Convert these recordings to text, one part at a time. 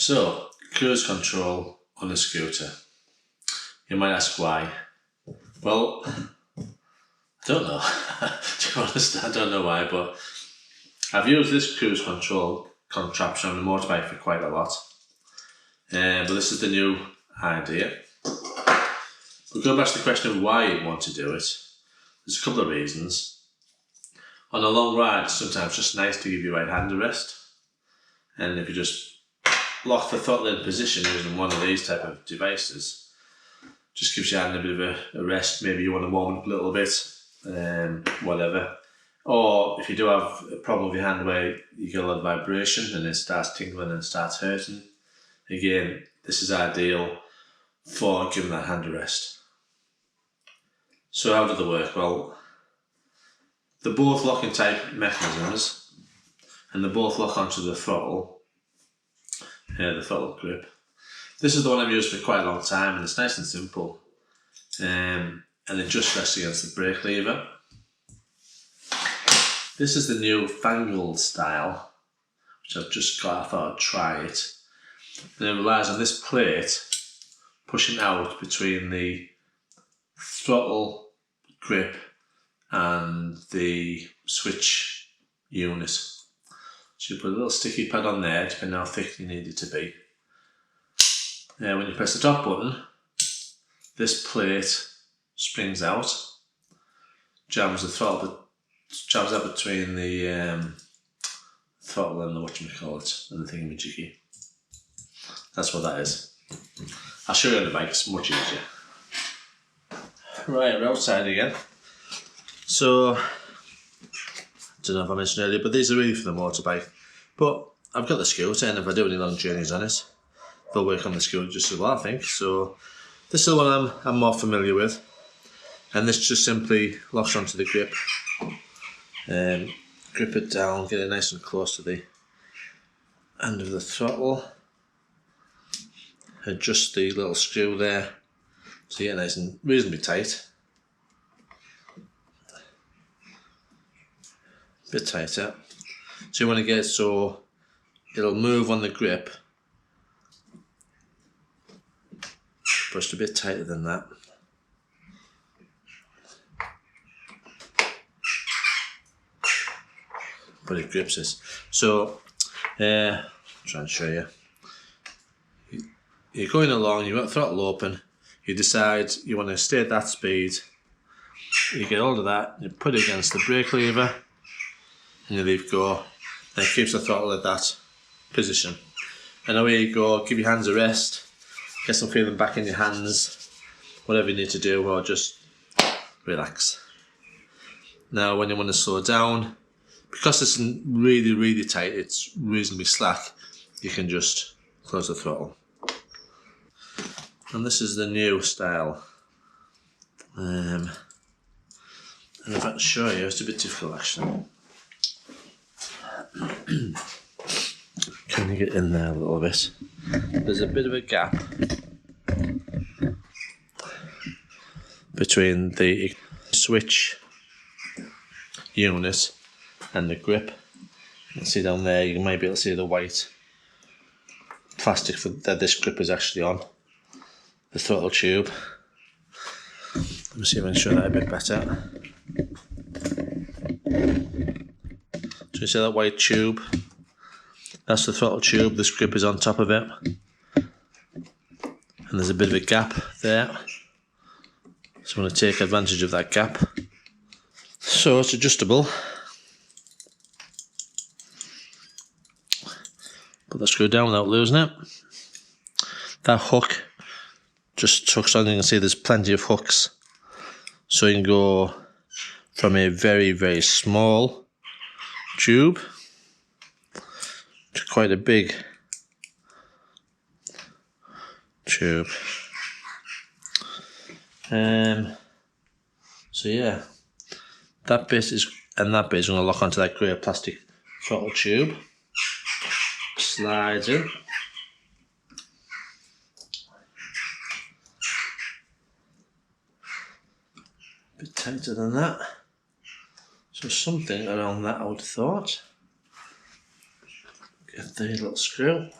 So, cruise control on a scooter. You might ask why. Well, I don't know. To be honest, I don't know why, but I've used this cruise control contraption on the motorbike for quite a lot. But this is the new idea. But going back to the question of why you want to do it, there's a couple of reasons. On a long ride, sometimes it's just nice to give your right hand a rest. And if you just lock the throttle in position using one of these type of devices, just gives your hand a bit of a rest. Maybe you want to warm up a little bit, whatever. Or if you do have a problem with your hand where you get a lot of vibration and it starts tingling and starts hurting, again, this is ideal for giving that hand a rest. So how do they work? Well, they're both locking type mechanisms and they both lock onto the throttle grip. This is the one I've used for quite a long time and it's nice and simple. And it just rests against the brake lever. This is the new fangled style, which I've just got. I thought I'd try it. And it relies on this plate pushing out between the throttle grip and the switch unit. So you put a little sticky pad on there, depending on how thick you need it to be. When you press the top button, this plate springs out, jams the throttle, jams out between the throttle and the whatchamacallit and the thingamajiggy. That's what that is. I'll show you on the bike, it's much easier. Right, we're outside again. So, I don't know if I mentioned earlier, but these are really for the motorbike. But I've got the scooter, and if I do any long journeys on it, they'll work on the scooter just as well, I think. So, this is the one I'm more familiar with. And this just simply locks onto the grip. Grip it down, get it nice and close to the end of the throttle. Adjust the little screw there so you get nice and reasonably tight. A bit tighter. So you want to get it so it'll move on the grip, but just a bit tighter than that. But it grips this. So, I'll try and show you. You're going along, you've got the throttle open, you decide you want to stay at that speed, you get hold of that, you put it against the brake lever, and you leave go, and it keeps the throttle at that position. And away you go, give your hands a rest, get some feeling back in your hands, whatever you need to do, or just relax. Now when you want to slow down, because it's really, really tight, it's reasonably slack, you can just close the throttle. And this is the new style. And if I can show you, it's a bit difficult actually. Can you get in there a little bit? There's a bit of a gap between the switch unit and the grip. You can see down there, you might be able to see the white plastic that this grip is actually on. The throttle tube. Let me see if I can show that a bit better. So you see that white tube? That's the throttle tube, this grip is on top of it. And there's a bit of a gap there. So I'm going to take advantage of that gap. So it's adjustable. Put that screw down without losing it. That hook just hooks on. You can see there's plenty of hooks. So you can go from a very, very small tube to quite a big tube. So yeah, that bit is going to lock onto that grey plastic throttle tube. Slides in. A bit tighter than that. So something around that I would have thought. Get the little screw.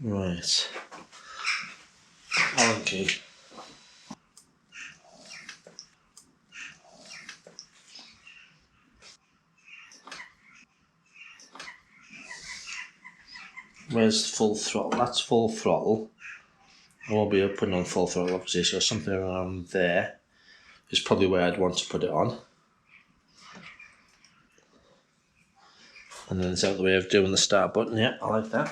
Right. Allen key. Where's full throttle? That's full throttle. I won't be putting on full throttle obviously, so something around there is probably where I'd want to put it on. And then it's out the way of doing the start button. Yeah, I like that.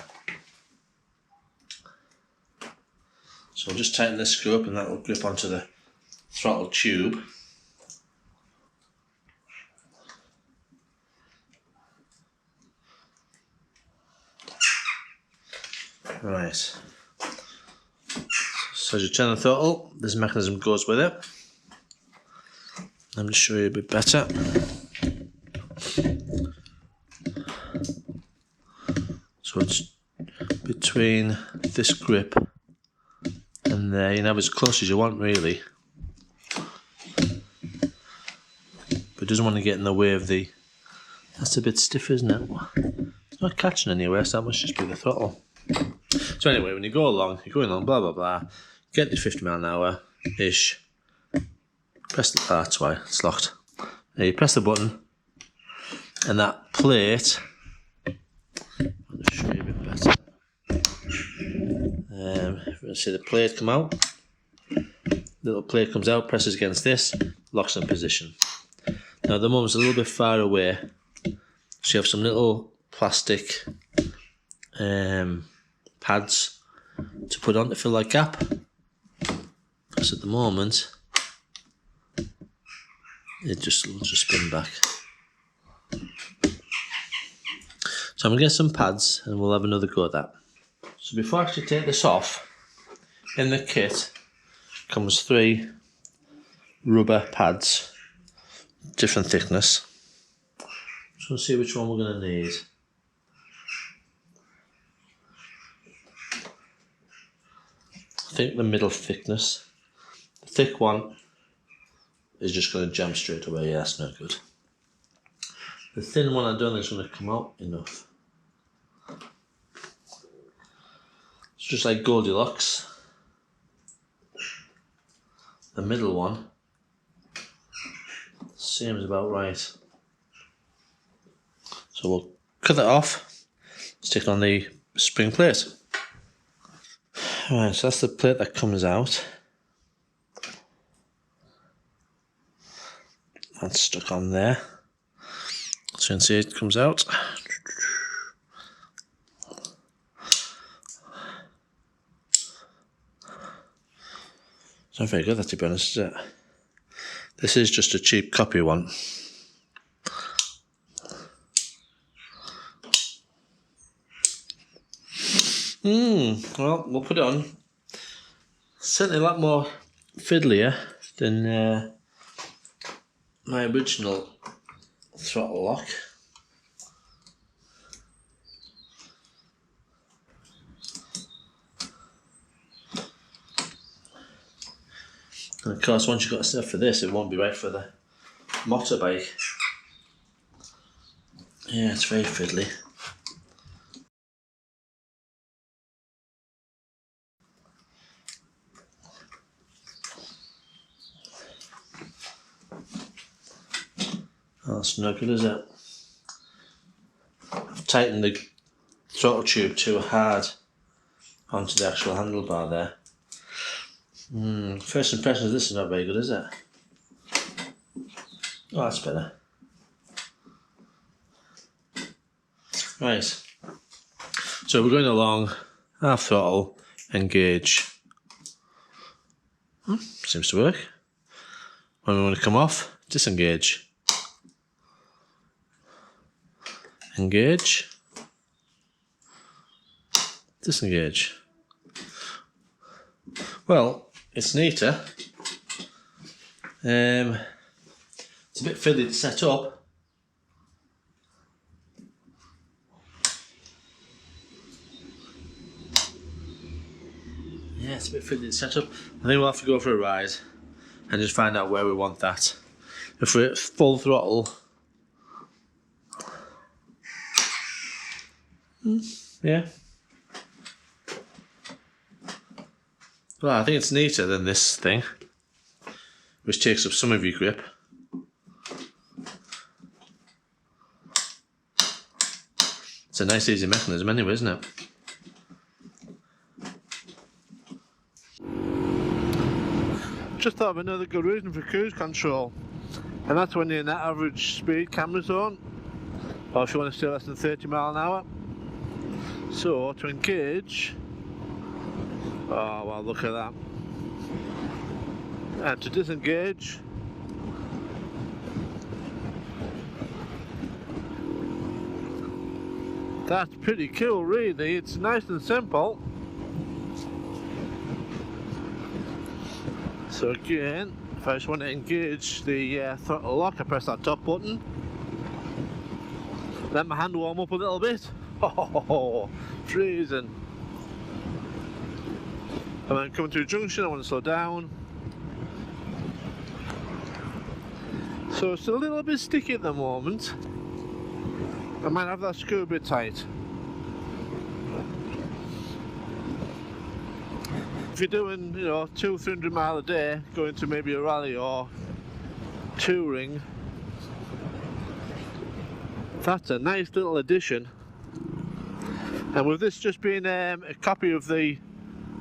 So I'll just tighten this screw up and that will grip onto the throttle tube. Right. So as you turn the throttle, this mechanism goes with it. Let me show you a bit better. So it's between this grip and there. You can have as close as you want really, but it doesn't want to get in the way of the... That's a bit stiff, isn't it? It's not catching anywhere, so that must just be the throttle. So anyway, when you go along, you're going along, blah blah blah, get to 50 mile an hour ish, press the... that's why it's locked. Now you press the button and that plate, I'll just show you a bit better. You'll see the plate come out. Little plate comes out, presses against this, locks in position. Now at the moment it's a little bit far away, so you have some little plastic pads to put on to fill that gap. Because at the moment it will just spin back. So I'm going to get some pads and we'll have another go at that. So before I actually take this off, in the kit comes 3 rubber pads, different thickness. Just want to see which one we're going to need. I think the middle thickness. The thick one is just going to jam straight away. Yeah, that's no good. The thin one I don't think is going to come out enough. It's just like Goldilocks. The middle one seems about right. So we'll cut that off, stick on the spring plate. Alright, so that's the plate that comes out. That's stuck on there. So you can see it comes out. It's not very good, that, to be honest, is it? This is just a cheap copy one. Well, we'll put it on. Certainly a lot more fiddlier than my original throttle lock. And of course, once you've got stuff for this, it won't be right for the motorbike. Yeah, it's very fiddly. Oh, that's no good, is it? I've tightened the throttle tube too hard onto the actual handlebar there. First impression of this is not very good, is it? Oh, that's better. Right. So we're going along, half throttle, engage. Seems to work. When we want to come off, disengage. Engage. Disengage. Well, it's neater. It's a bit fiddly to set up. Yeah, it's a bit fiddly to set up. I think we'll have to go for a ride and just find out where we want that. If we're at full throttle, yeah. Well, I think it's neater than this thing, which takes up some of your grip. It's a nice easy mechanism anyway, isn't it? Just thought of another good reason for cruise control, and that's when you're in that average speed camera zone, or if you want to stay less than 30 miles an hour. So to engage, oh well, look at that, and to disengage, that's pretty cool really. It's nice and simple. So again, if I just want to engage the throttle lock, I press that top button, let my hand warm up a little bit. Oh, freezing. And then coming to a junction, I want to slow down. So it's a little bit sticky at the moment. I might have that screw a bit tight. If you're doing, 200-300 miles a day, going to maybe a rally or touring, that's a nice little addition. And with this just being a copy of the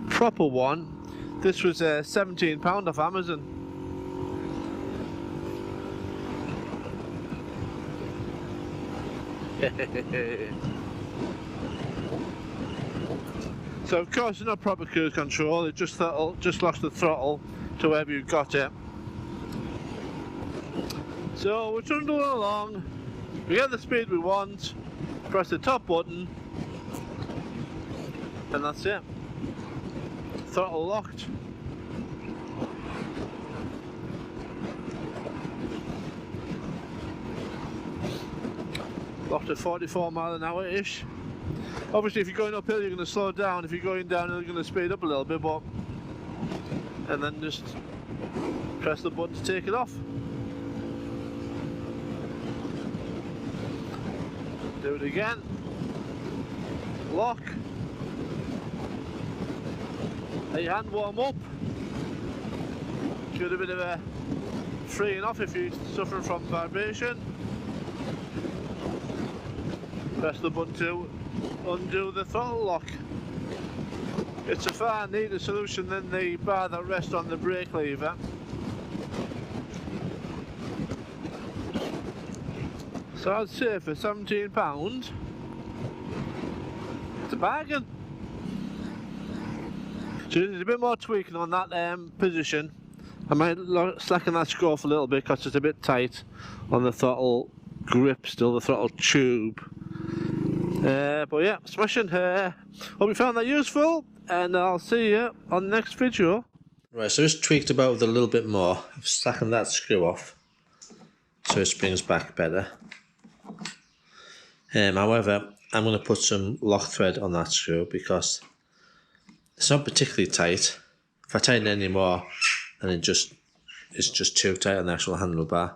proper one, this was £17 off Amazon. So of course it's not proper cruise control, it just locks the throttle to wherever you've got it. So we're trundling along, we get the speed we want, press the top button, and that's it. Throttle locked. Locked at 44 miles an hour ish. Obviously if you're going uphill you're going to slow down, if you're going downhill you're going to speed up a little bit, and then just press the button to take it off. Do it again. Lock. Let your hand warm up. Give it a bit of a freeing off if you're suffering from vibration. Press the button to undo the throttle lock. It's a far neater solution than the bar that rests on the brake lever. So I'd say for £17, it's a bargain. So there's a bit more tweaking on that position. I might slacken that screw off a little bit because it's a bit tight on the throttle grip still, the throttle tube. But yeah, smashing. Hope you found that useful, and I'll see you on the next video. Right, so just tweaked about with a little bit more. I've slackened that screw off so it springs back better. However, I'm going to put some lock thread on that screw because it's not particularly tight. If I tighten it any more, then it's just too tight on the actual handlebar.